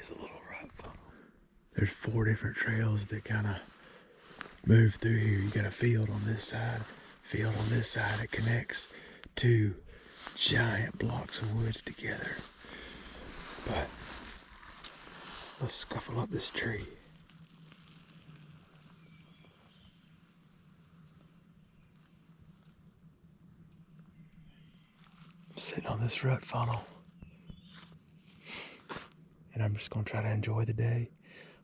is a little rut funnel. There's 4 different trails that kind of move through here. You got a field on this side, field on this side. It connects 2 giant blocks of woods together. But let's scuffle up this tree. I'm sitting on this rut funnel, and I'm just gonna try to enjoy the day.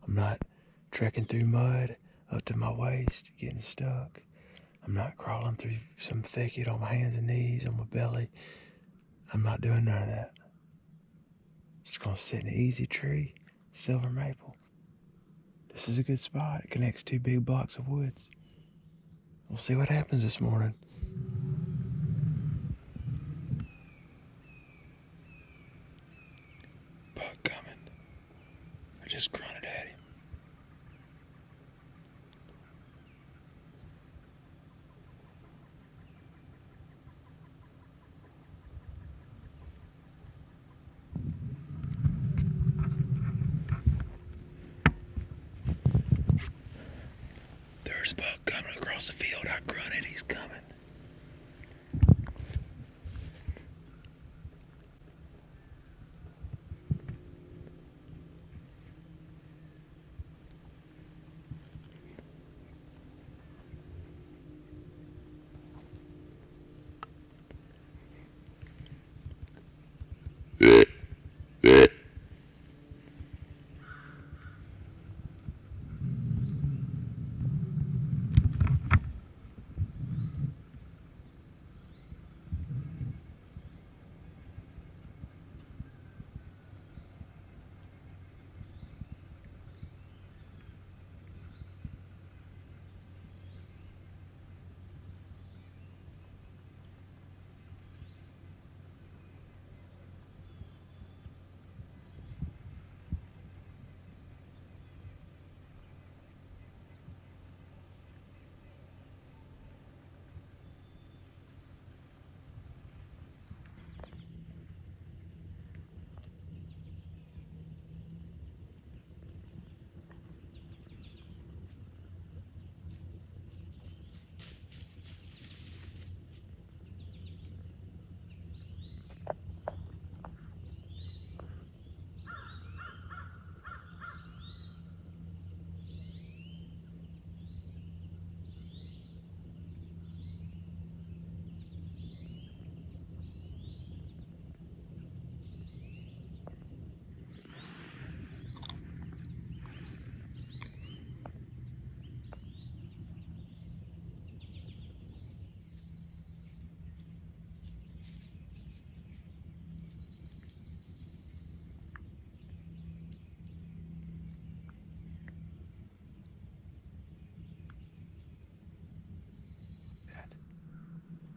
I'm not trekking through mud up to my waist, getting stuck. I'm not crawling through some thicket on my hands and knees, on my belly. I'm not doing none of that. Just gonna sit in an easy tree, silver maple. This is a good spot. It connects 2 big blocks of woods. We'll see what happens this morning. Buck coming. I just grunted at him. There's Buck coming across the field. I grunted, he's coming. That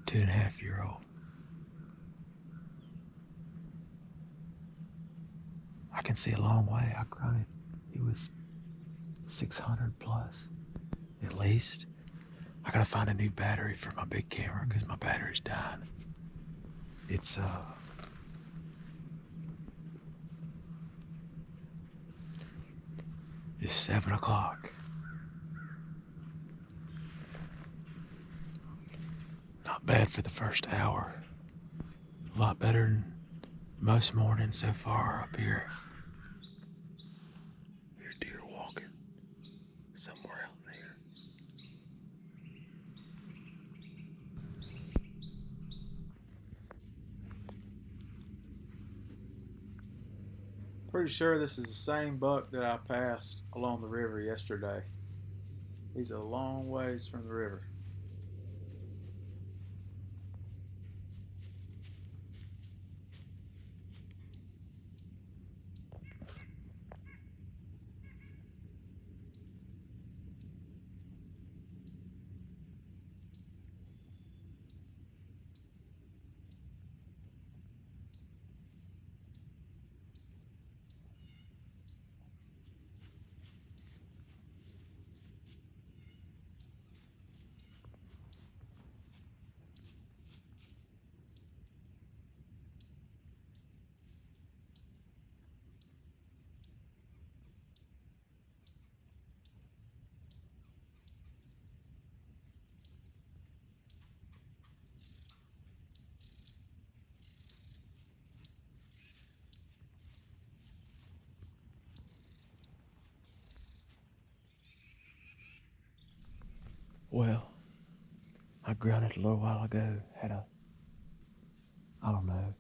2.5-year-old. I can see a long way. I grunted. He was 600 plus, at least. I gotta find a new battery for my big camera because my battery's dying. It's 7 o'clock. Not bad for the first hour. A lot better than most mornings so far up here. There's deer walking somewhere out there. Pretty sure this is the same buck that I passed along the river yesterday. He's a long ways from the river. Well, I grunted a little while ago. Had a, I don't know,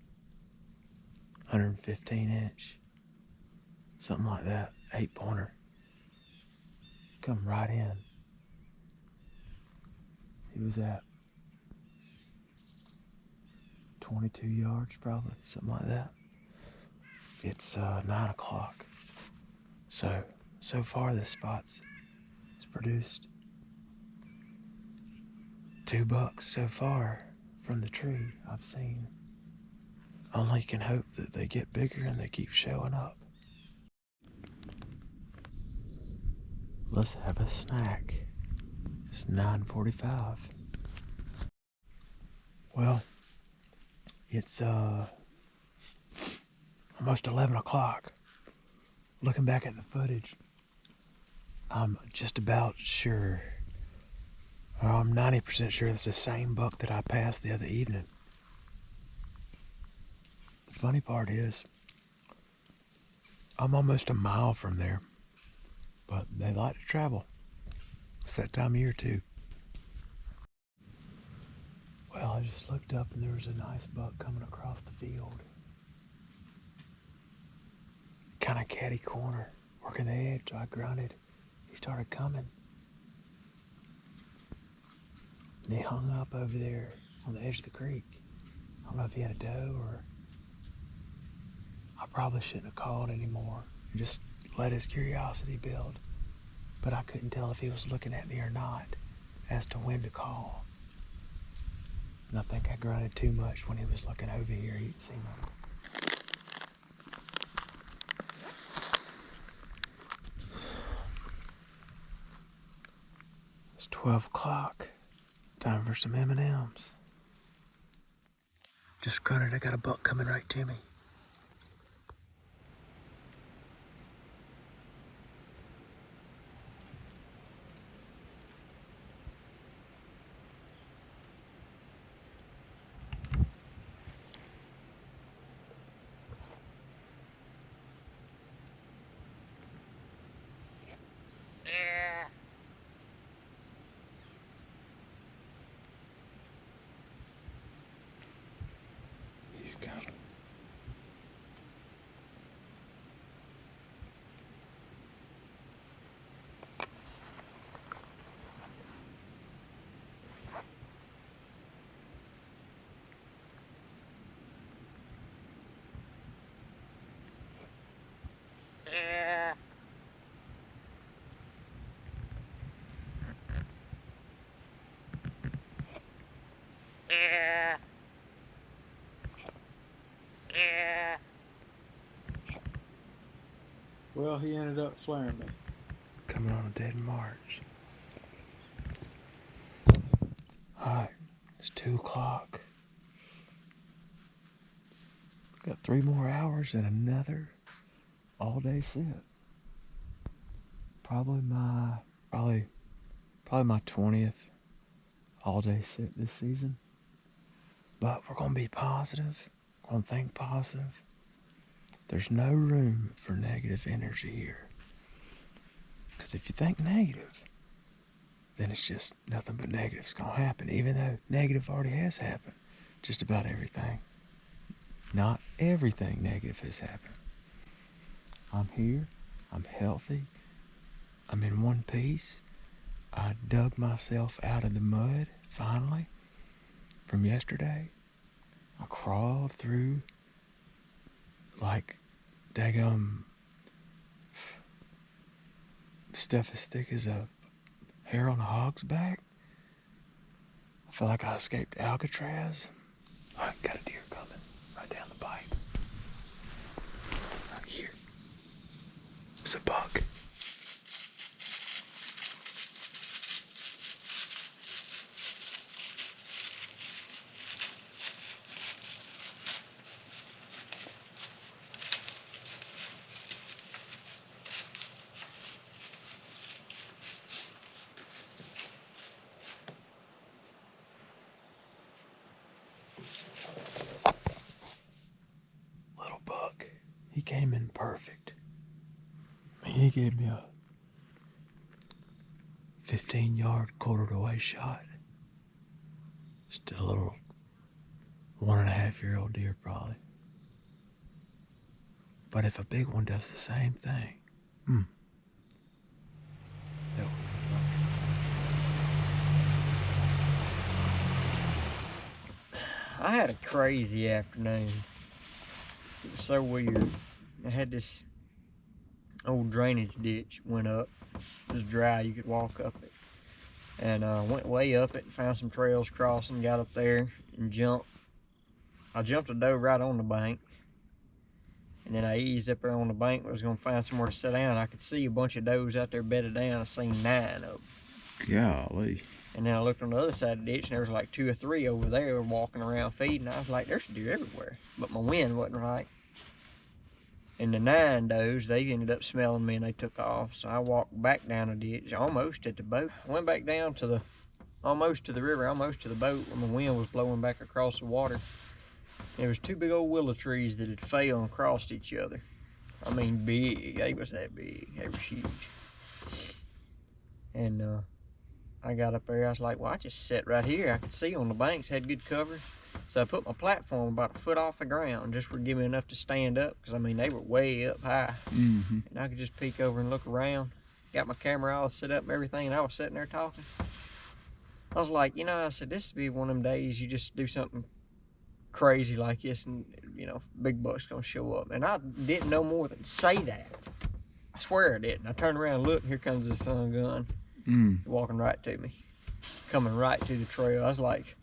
115 inch, something like that, 8-pointer. Come right in. He was at 22 yards probably, something like that. It's 9 o'clock. So far this spot's produced 2 bucks so far from the tree I've seen. Only can hope that they get bigger and they keep showing up. Let's have a snack. It's 9:45. Well, it's almost 11 o'clock. Looking back at the footage, I'm just about sure, I'm 90% sure it's the same buck that I passed the other evening. The funny part is, I'm almost a mile from there, but they like to travel. It's that time of year too. Well, I just looked up and there was a nice buck coming across the field. Kind of catty corner, working the edge, so I grunted. He started coming. And he hung up over there on the edge of the creek. I don't know if he had a doe or... I probably shouldn't have called anymore and just let his curiosity build. But I couldn't tell if he was looking at me or not as to when to call. And I think I grunted too much when he was looking over here. He'd seen me. It's 12 o'clock. Time for some M&Ms. Just grunted, I got a buck coming right to me. He's coming. Well, he ended up flaring me. Coming on a dead march. Alright, it's 2 o'clock. Got 3 more hours and another all-day sit. Probably my 20th all-day sit this season. But we're gonna be positive. We're gonna think positive. There's no room for negative energy here. Because if you think negative, then it's just nothing but negative's gonna happen, even though negative already has happened. Just about everything. Not everything negative has happened. I'm here. I'm healthy. I'm in one piece. I dug myself out of the mud, finally, from yesterday. I crawled through like daggum stuff as thick as a hair on a hog's back. I feel like I escaped Alcatraz. I got a deer coming right down the pipe. Right here. It's a buck. Little buck. He came in perfect. He gave me a 15-yard quarter-to-way shot. Just a little 1.5-year-old deer probably. But if a big one does the same thing, that would I had a crazy afternoon. It was so weird. I had this old drainage ditch went up. It was dry, you could walk up it. And went way up it and found some trails crossing, got up there and jumped. I jumped a doe right on the bank. And then I eased up there on the bank. I was gonna find somewhere to sit down. I could see a bunch of does out there bedded down. I seen 9 of them. Golly. And then I looked on the other side of the ditch and there was like 2 or 3 over there walking around feeding. I was like, there's deer everywhere. But my wind wasn't right. And the 9 does, they ended up smelling me and they took off. So I walked back down the ditch, almost at the boat. I went back down to the, almost to the river, almost to the boat when the wind was blowing back across the water. There was 2 big old willow trees that had fell and crossed each other. I mean, big. They was that big. They was huge. And I got up there. I was like, well, I just sat right here. I could see on the banks, had good cover. So I put my platform about a foot off the ground, just for giving me enough to stand up, because I mean, they were way up high. And I could just peek over and look around. Got my camera all set up and everything, and I was sitting there talking. I was like, you know, I said, this would be one of them days you just do something crazy like this and, you know, big buck's gonna show up. And I didn't know more than say that. I swear I didn't. I turned around and looked, and here comes the sun gun walking right to me, coming right to the trail. I was like,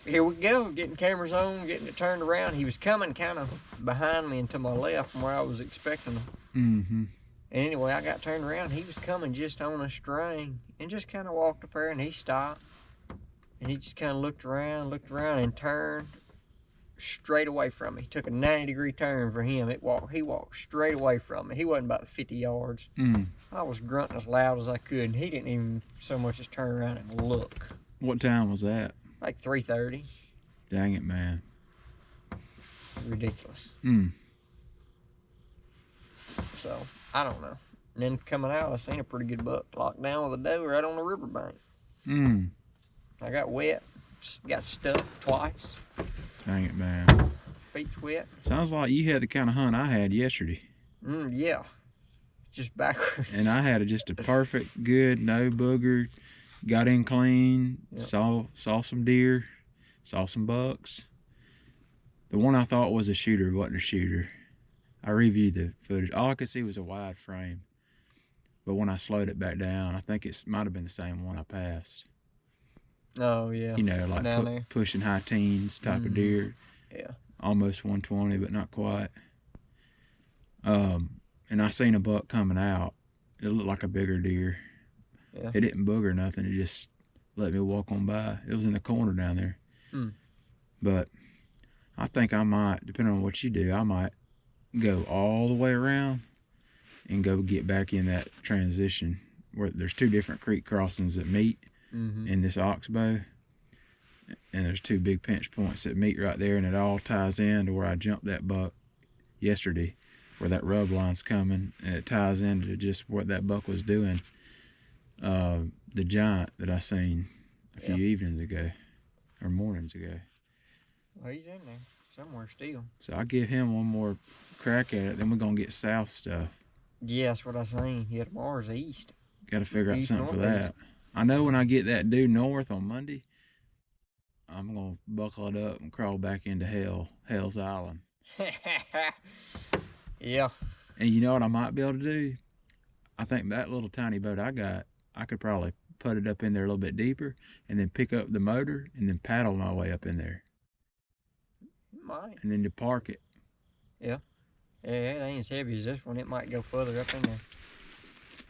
here we go, getting cameras on, getting it turned around. He was coming kind of behind me and to my left from where I was expecting him. And anyway, I got turned around. He was coming just on a string and just kind of walked up there, and he stopped. And he just kind of looked around and turned straight away from me. He took a 90-degree turn for him. He walked straight away from me. He wasn't about 50 yards. I was grunting as loud as I could, and he didn't even so much as turn around and look. What time was that? Like 3:30. Dang it, man. Ridiculous. So, I don't know. And then coming out, I seen a pretty good buck locked down with a doe right on the riverbank. I got wet, got stuck twice. Dang it, man. Feet's wet. Sounds like you had the kind of hunt I had yesterday. Yeah. Just backwards. And I had just a perfect, good, no booger. Got in clean, saw some deer, saw some bucks. The one I thought was a shooter wasn't a shooter. I reviewed the footage. All I could see was a wide frame. But when I slowed it back down, I think it might have been the same one I passed. Oh, yeah. You know, like pushing high teens type of deer. Yeah. Almost 120, but not quite. And I seen a buck coming out. It looked like a bigger deer. Yeah. It didn't booger nothing. It just let me walk on by. It was in the corner down there. But I think I might, depending on what you do, I might go all the way around and go get back in that transition where there's 2 different creek crossings that meet in this oxbow. And there's 2 big pinch points that meet right there, and it all ties in to where I jumped that buck yesterday, where that rub line's coming, and it ties into just what that buck was doing. The giant that I seen a few evenings ago or mornings ago. Well, he's in there somewhere still. So I give him one more crack at it, then we're gonna get south stuff. Yeah, that's what I seen. He had Mars east. Got to figure out East, something for northeast. that. I know when I get that due north on Monday, I'm gonna buckle it up and crawl back into Hell's Island. Yeah. And you know what I might be able to do? I think that little tiny boat I got, I could probably put it up in there a little bit deeper and then pick up the motor and then paddle my way up in there. Might. And then to park it. Yeah, it ain't as heavy as this one. It might go further up in there.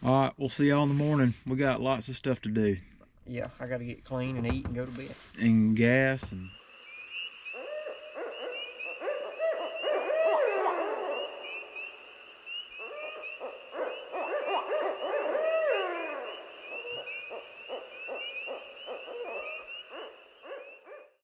All right, we'll see y'all in the morning. We got lots of stuff to do. Yeah, I got to get clean and eat and go to bed. And gas and